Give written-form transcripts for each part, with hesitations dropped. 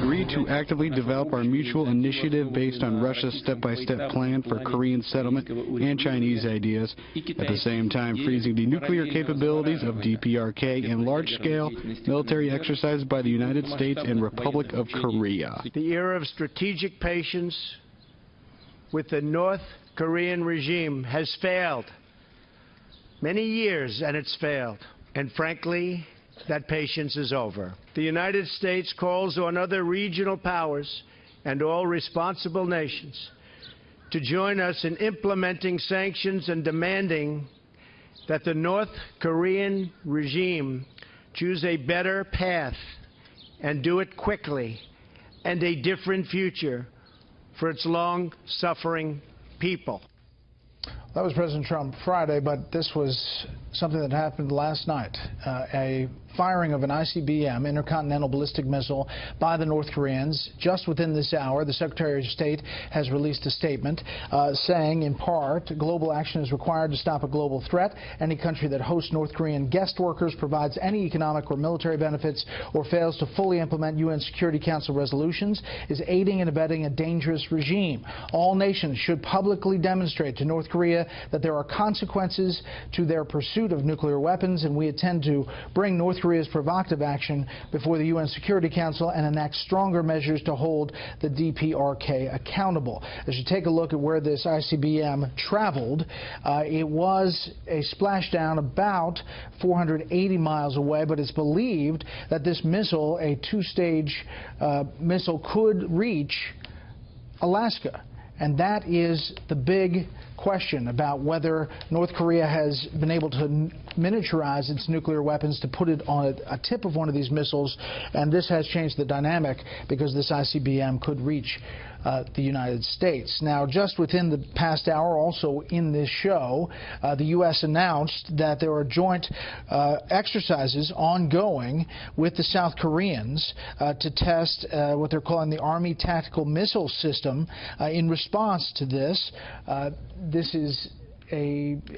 agreed to actively develop our mutual initiative based on Russia's step-by-step plan for Korean settlement and Chinese ideas, at the same time freezing the nuclear capabilities of DPRK and large-scale military exercises by the United States and Republic of Korea. The era of strategic patience with the North Korean regime has failed. Many years, and it's failed. And frankly, that patience is over. The United States calls on other regional powers and all responsible nations to join us in implementing sanctions and demanding that the North Korean regime choose a better path and do it quickly, and a different future for its long-suffering people. That was President Trump Friday, but this was something that happened last night. A firing of an ICBM, intercontinental ballistic missile, by the North Koreans. Just within this hour, the Secretary of State has released a statement saying, in part, global action is required to stop a global threat. Any country that hosts North Korean guest workers, provides any economic or military benefits, or fails to fully implement UN Security Council resolutions is aiding and abetting a dangerous regime. All nations should publicly demonstrate to North Korea that there are consequences to their pursuit of nuclear weapons, and we intend to bring North Korea's provocative action before the UN Security Council and enact stronger measures to hold the DPRK accountable. As you take a look at where this ICBM traveled, it was a splashdown about 480 miles away, but it's believed that this missile, a two-stage missile, could reach Alaska. And that is the big question about whether North Korea has been able to miniaturize its nuclear weapons to put it on a tip of one of these missiles. And this has changed the dynamic because this ICBM could reach the United States. Now, just within the past hour, also in this show, the U.S. announced that there are joint exercises ongoing with the South Koreans to test what they're calling the Army Tactical Missile System. In response to this, this is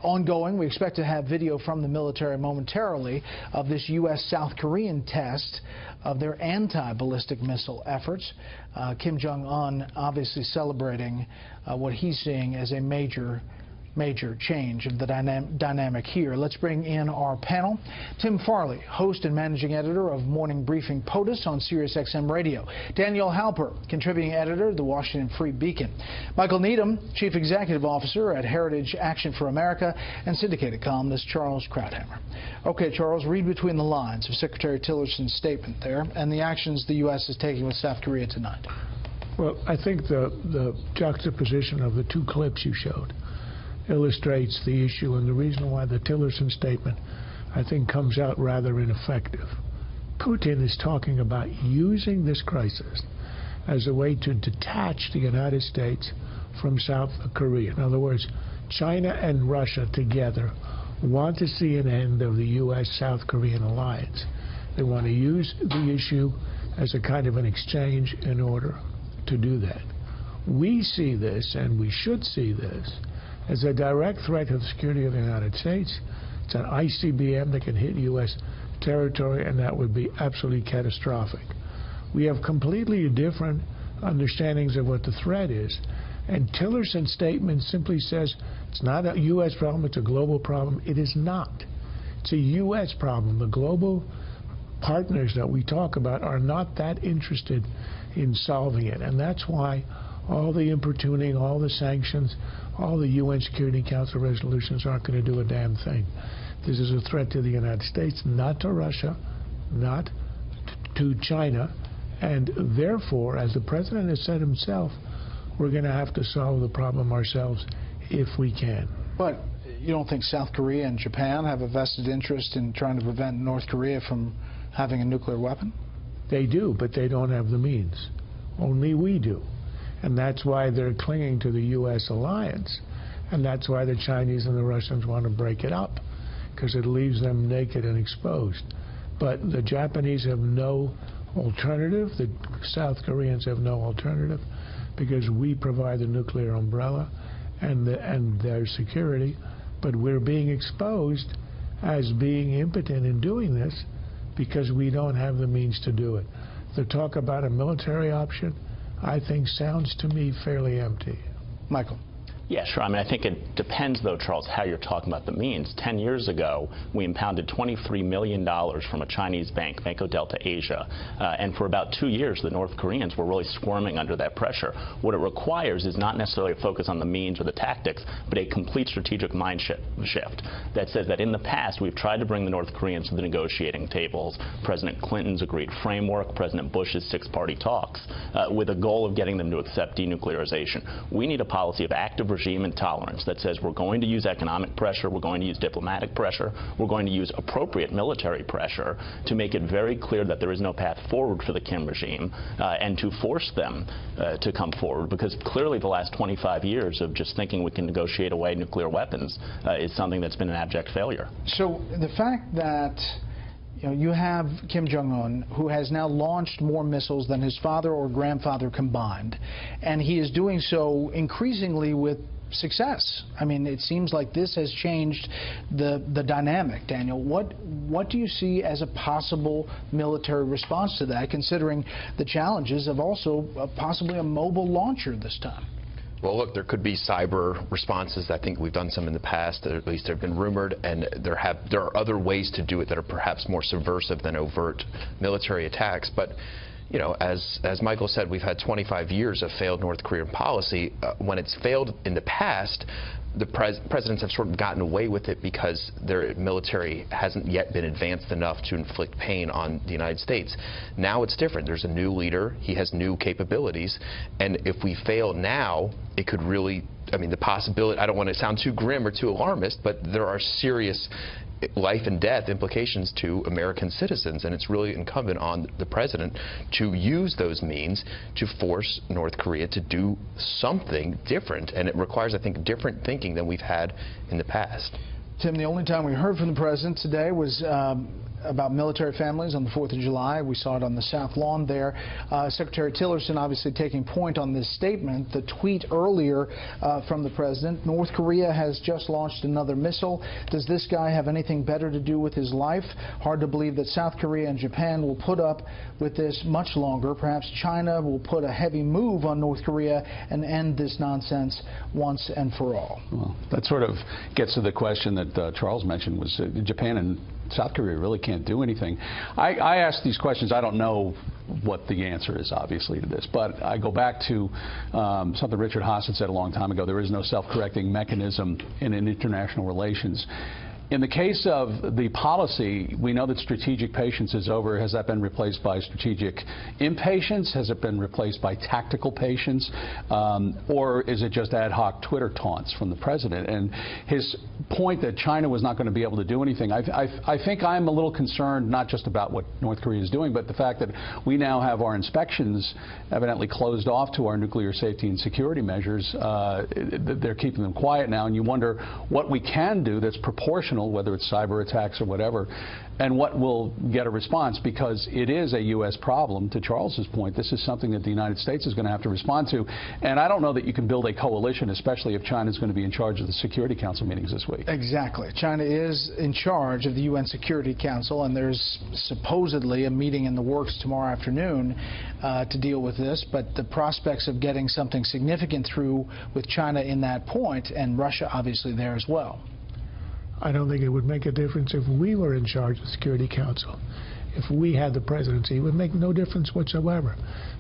ongoing. We expect to have video from the military momentarily of this U.S.-South Korean test of their anti-ballistic missile efforts. Kim Jong-un obviously celebrating what he's seeing as a major change of the dynamic here. Let's bring in our panel. Tim Farley, host and managing editor of Morning Briefing POTUS on SiriusXM Radio. Danielle Halper, contributing editor of the Washington Free Beacon. Michael Needham, chief executive officer at Heritage Action for America, and syndicated columnist Charles Krauthammer. Okay, Charles, read between the lines of Secretary Tillerson's statement there and the actions the U.S. is taking with South Korea tonight. Well, I think the juxtaposition of the two clips you showed illustrates the issue and the reason why the Tillerson statement, I think, comes out rather ineffective. Putin is talking about using this crisis as a way to detach the United States from South Korea. In other words, China and Russia together want to see an end of the U.S.-South Korean alliance. They want to use the issue as a kind of an exchange in order to do that. We see this, and we should see this, as a direct threat to the security of the United States. It's an ICBM that can hit U.S. territory, and that would be absolutely catastrophic. We have completely different understandings of what the threat is, and Tillerson's statement simply says it's not a U.S. problem, it's a global problem. It is not. It's a U.S. problem. The global partners that we talk about are not that interested in solving it, and that's why all the importuning, all the sanctions, all the UN Security Council resolutions aren't going to do a damn thing. This is a threat to the United States, not to Russia, not to China, and therefore, as the President has said himself, we're going to have to solve the problem ourselves if we can. But you don't think South Korea and Japan have a vested interest in trying to prevent North Korea from having a nuclear weapon? They do, but they don't have the means. Only we do. And that's why they're clinging to the U.S. alliance. And that's why the Chinese and the Russians want to break it up, because it leaves them naked and exposed. But the Japanese have no alternative. The South Koreans have no alternative, because we provide the nuclear umbrella and their security. But we're being exposed as being impotent in doing this because we don't have the means to do it. The talk about a military option, I think, sounds to me fairly empty. Michael. Yeah, sure. I mean, I think it depends, though, Charles, how you're talking about the means. 10 years ago, we impounded $23 million from a Chinese bank, Banco Delta Asia, and for about 2 years, the North Koreans were really squirming under that pressure. What it requires is not necessarily a focus on the means or the tactics, but a complete strategic mind shift that says that in the past, we've tried to bring the North Koreans to the negotiating tables. President Clinton's agreed framework, President Bush's six-party talks, with a goal of getting them to accept denuclearization. We need a policy of active regime intolerance that says we're going to use economic pressure, we're going to use diplomatic pressure, we're going to use appropriate military pressure to make it very clear that there is no path forward for the Kim regime and to force them to come forward, because clearly the last 25 years of just thinking we can negotiate away nuclear weapons is something that's been an abject failure. So the fact that you have Kim Jong-un, who has now launched more missiles than his father or grandfather combined, and he is doing so increasingly with success. I mean, it seems like this has changed the dynamic. Daniel, what do you see as a possible military response to that, considering the challenges of also possibly a mobile launcher this time? Well, look, there could be cyber responses. I think we've done some in the past, or at least they've been rumored, and there are other ways to do it that are perhaps more subversive than overt military attacks. But, you know, as Michael said, we've had 25 years of failed North Korean policy. When it's failed in the past, the presidents have sort of gotten away with it because their military hasn't yet been advanced enough to inflict pain on the United States. Now it's different. There's a new leader. He has new capabilities. And if we fail now, it could really, I mean, the possibility, I don't want to sound too grim or too alarmist, but there are serious life and death implications to American citizens, and it's really incumbent on the president to use those means to force North Korea to do something different, and it requires, I think, different thinking than we've had in the past. Tim, the only time we heard from the president today was about military families on the 4th of July. We saw it on the South Lawn there. Secretary Tillerson obviously taking point on this statement. The tweet earlier from the president, North Korea has just launched another missile. Does this guy have anything better to do with his life? Hard to believe that South Korea and Japan will put up with this much longer. Perhaps China will put a heavy move on North Korea and end this nonsense once and for all. Well, that sort of gets to the question that Charles mentioned, was Japan and South Korea really can't do anything. I ask these questions. I don't know what the answer is, obviously, to this, but I go back to something Richard Haas said a long time ago. There is no self-correcting mechanism in international relations. In the case of the policy, we know that strategic patience is over. Has that been replaced by strategic impatience? Has it been replaced by tactical patience? Or is it just ad hoc Twitter taunts from the president? And his point that China was not going to be able to do anything, I think I'm a little concerned not just about what North Korea is doing, but the fact that we now have our inspections evidently closed off to our nuclear safety and security measures. They're keeping them quiet now, and you wonder what we can do that's proportional, whether it's cyber attacks or whatever, and what will get a response, because it is a U.S. problem. To Charles's point, this is something that the United States is going to have to respond to, and I don't know that you can build a coalition, especially if China is going to be in charge of the Security Council meetings this week. Exactly. China is in charge of the UN Security Council, and there's supposedly a meeting in the works tomorrow afternoon to deal with this, but the prospects of getting something significant through with China in that point, and Russia obviously there as well. I don't think it would make a difference if we were in charge of the Security Council. If we had the presidency, it would make no difference whatsoever.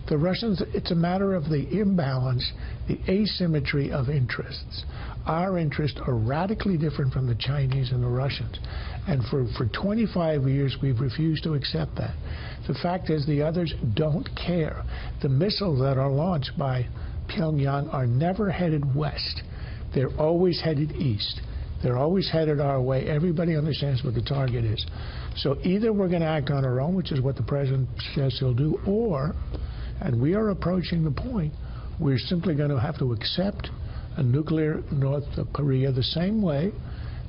The Russians, it's a matter of the imbalance, the asymmetry of interests. Our interests are radically different from the Chinese and the Russians. And for 25 years, we've refused to accept that. The fact is, the others don't care. The missiles that are launched by Pyongyang are never headed west. They're always headed east. They're always headed our way. Everybody understands what the target is. So either we're going to act on our own, which is what the president says he'll do, or, and we are approaching the point, we're simply going to have to accept a nuclear North Korea the same way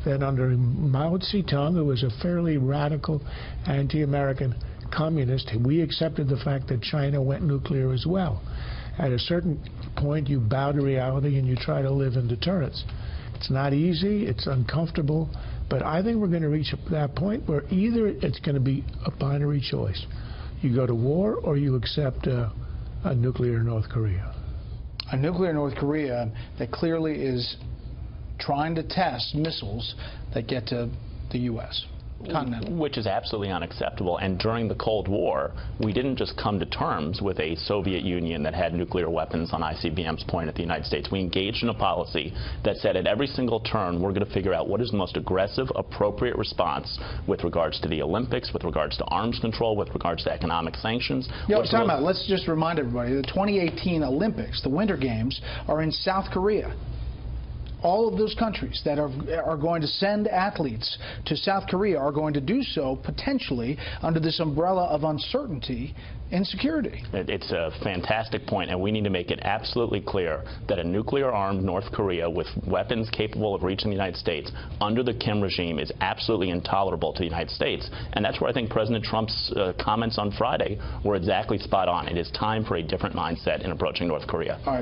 that under Mao Zedong, who was a fairly radical anti-American communist, we accepted the fact that China went nuclear as well. At a certain point, you bow to reality and you try to live in deterrence. It's not easy, it's uncomfortable, but I think we're going to reach that point where either it's going to be a binary choice. You go to war or you accept a nuclear North Korea? A nuclear North Korea that clearly is trying to test missiles that get to the U.S. continental. Which is absolutely unacceptable. And during the Cold War, we didn't just come to terms with a Soviet Union that had nuclear weapons on ICBMs pointed at the United States. We engaged in a policy that said at every single turn we're going to figure out what is the most aggressive, appropriate response with regards to the Olympics, with regards to arms control, with regards to economic sanctions. Let's just remind everybody, the 2018 Olympics, the Winter Games, are in South Korea. All of those countries that are going to send athletes to South Korea are going to do so potentially under this umbrella of uncertainty and security. It's a fantastic point, and we need to make it absolutely clear that a nuclear-armed North Korea with weapons capable of reaching the United States under the Kim regime is absolutely intolerable to the United States. And that's where I think President Trump's comments on Friday were exactly spot on. It is time for a different mindset in approaching North Korea. All right.